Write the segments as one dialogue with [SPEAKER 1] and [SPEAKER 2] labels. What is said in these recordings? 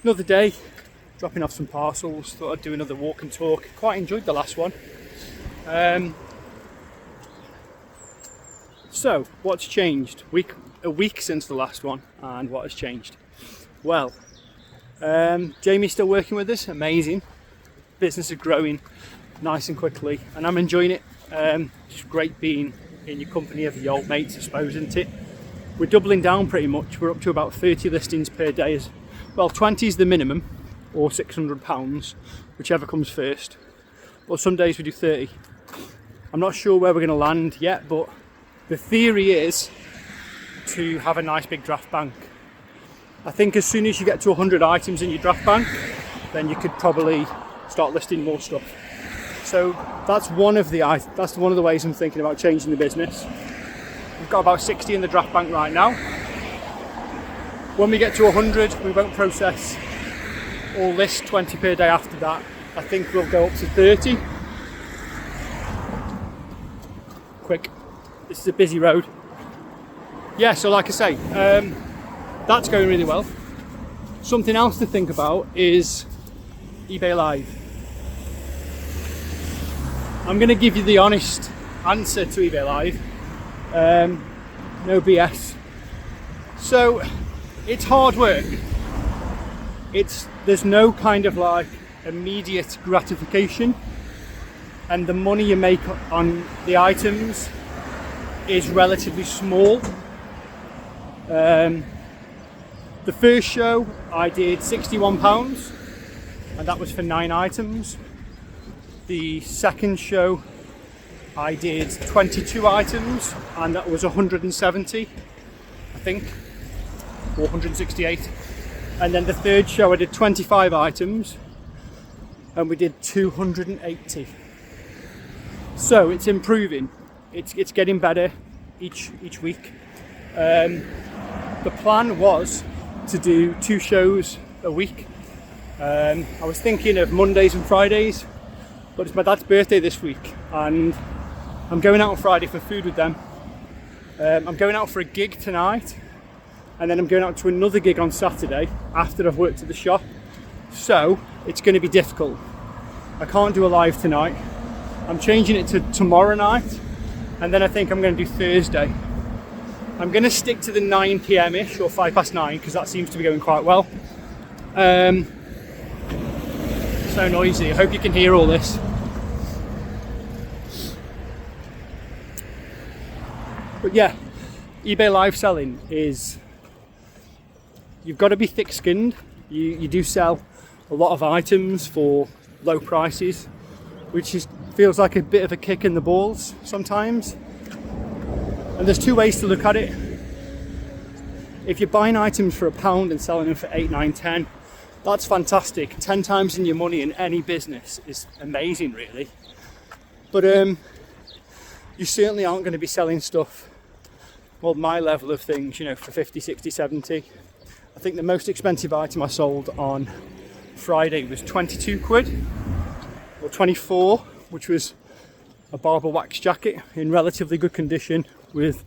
[SPEAKER 1] Another day, dropping off some parcels. Thought I'd do another walk and talk. Quite enjoyed the last one. So, what's changed? A week since the last one, and what has changed? Well, Jamie's still working with us. Amazing. Business is growing nice and quickly, and I'm enjoying it. It's great being in your company of your old mates, I suppose, isn't it? We're doubling down pretty much. We're up to about 30 listings per day. Well, 20 is the minimum, or £600, whichever comes first. But some days we do 30. I'm not sure where we're going to land yet, but the theory is to have a nice big draft bank. I think as soon as you get to 100 items in your draft bank, then you could probably start listing more stuff. So that's one of the ways I'm thinking about changing the business. We've got about 60 in the draft bank right now. When we get to 100, we won't process or list 20 per day after that. I think we'll go up to 30. Quick. This is a busy road. Yeah, so like I say, that's going really well. Something else to think about is eBay Live. I'm going to give you the honest answer to eBay Live. No BS. So, it's hard work. There's no kind of like immediate gratification, and the money you make on the items is relatively small. The first show I did £61, and that was for 9 items. The second show I did 22 items, and that was 170, I think, or 168. And then the third show I did 25 items, and we did 280. So it's improving. It's getting better each week. The plan was to do 2 shows a week. I was thinking of Mondays and Fridays, but it's my dad's birthday this week, and I'm going out on Friday for food with them. I'm going out for a gig tonight, and then I'm going out to another gig on Saturday after I've worked at the shop. So it's going to be difficult. I can't do a live tonight. I'm changing it to tomorrow night, and then I think I'm going to do Thursday. I'm going to stick to the 9 p.m-ish or 9:05 because that seems to be going quite well. So noisy. I hope you can hear all this. But yeah, eBay live selling is, you've got to be thick-skinned. You do sell a lot of items for low prices, which feels like a bit of a kick in the balls sometimes. And there's 2 ways to look at it. If you're buying items for £1 and selling them for 8, 9, 10, that's fantastic. 10 times in your money in any business is amazing, really. But you certainly aren't going to be selling stuff, well, my level of things, for 50, 60, 70. I think the most expensive item I sold on Friday was 22 quid, or 24, which was a barber wax jacket in relatively good condition with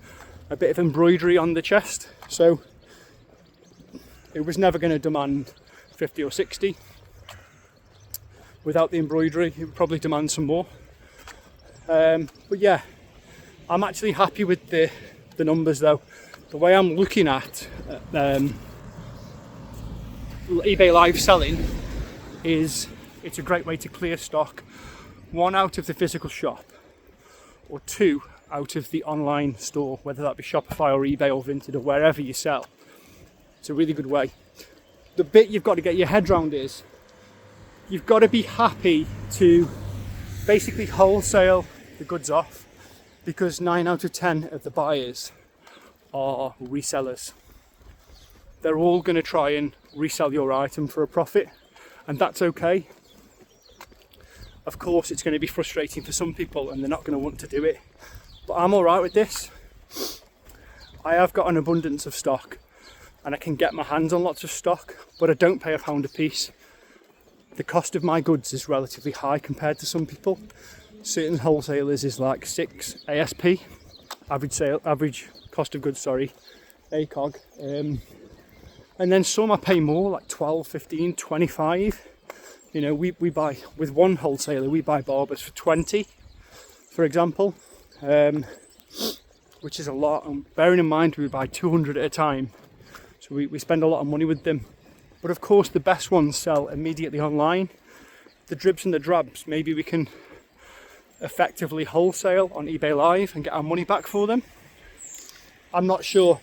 [SPEAKER 1] a bit of embroidery on the chest. So it was never going to demand 50 or 60. Without the embroidery, it would probably demand some more. But yeah, I'm actually happy with the numbers though. The way I'm looking at eBay live selling is, it's a great way to clear stock, 1 out of the physical shop, or 2 out of the online store, whether that be Shopify or eBay or Vinted or wherever you sell. It's a really good way. The bit you've got to get your head around is, you've got to be happy to basically wholesale the goods off, because 9 out of 10 of the buyers are resellers. They're all going to try and resell your item for a profit, and that's okay. Of course, it's going to be frustrating for some people and they're not going to want to do it, but I'm alright with this. I have got an abundance of stock and I can get my hands on lots of stock, but I don't pay £1 a piece. The cost of my goods is relatively high compared to some people. Certain wholesalers is like 6 ASP, average cost of goods, ACOG. And then some I pay more, like 12, 15, 25. You know, we buy, with one wholesaler, we buy barbers for 20, for example, which is a lot. And bearing in mind, we buy 200 at a time. So we spend a lot of money with them. But of course, the best ones sell immediately online. The dribs and the drabs, maybe we can effectively wholesale on eBay Live and get our money back for them. I'm not sure.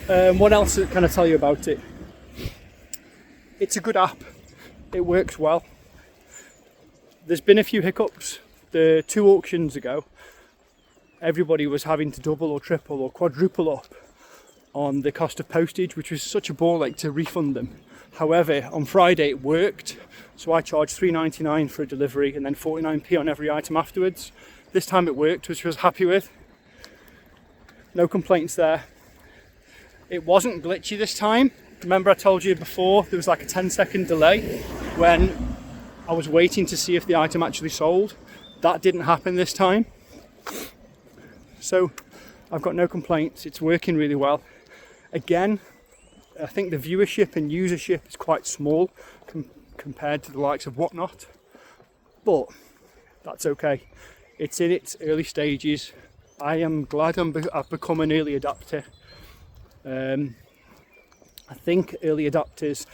[SPEAKER 1] What else can I tell you about it? It's a good app. It works well. There's been a few hiccups. The 2 auctions ago, everybody was having to double or triple or quadruple up on the cost of postage, which was such a ball ache to refund them. However, on Friday it worked, so I charged £3.99 for a delivery and then 49p on every item afterwards. This time it worked, which I was happy with. No complaints there. It wasn't glitchy this time. Remember I told you before there was like a 10-second delay when I was waiting to see if the item actually sold. That didn't happen this time. So I've got no complaints. It's working really well. Again, I think the viewership and usership is quite small compared to the likes of Whatnot, but that's okay. It's in its early stages. I am glad I've become an early adapter. I think early adapters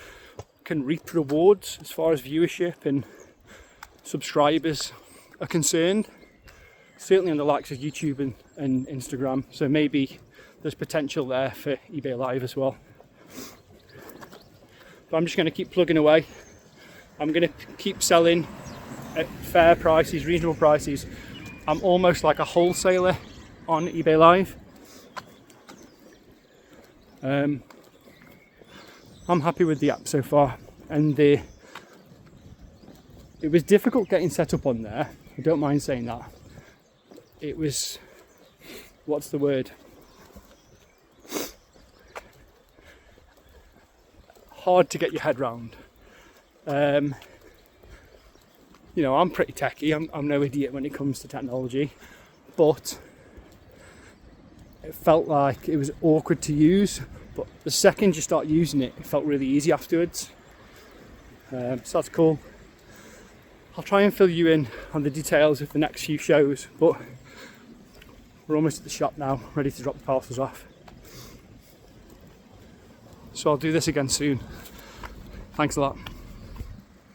[SPEAKER 1] can reap rewards as far as viewership and subscribers are concerned, certainly on the likes of YouTube and Instagram, so maybe there's potential there for eBay Live as well. But I'm just going to keep plugging away. I'm going to keep selling at fair prices, reasonable prices. I'm almost like a wholesaler on eBay Live. I'm happy with the app so far, and it was difficult getting set up on there. I don't mind saying that. It was, what's the word? Hard to get your head round. You know, I'm pretty techie. I'm no idiot when it comes to technology, but it felt like it was awkward to use. But the second you start using it, it felt really easy afterwards. So that's cool. I'll try and fill you in on the details of the next few shows, but we're almost at the shop now, ready to drop the parcels off. So I'll do this again soon. Thanks a lot.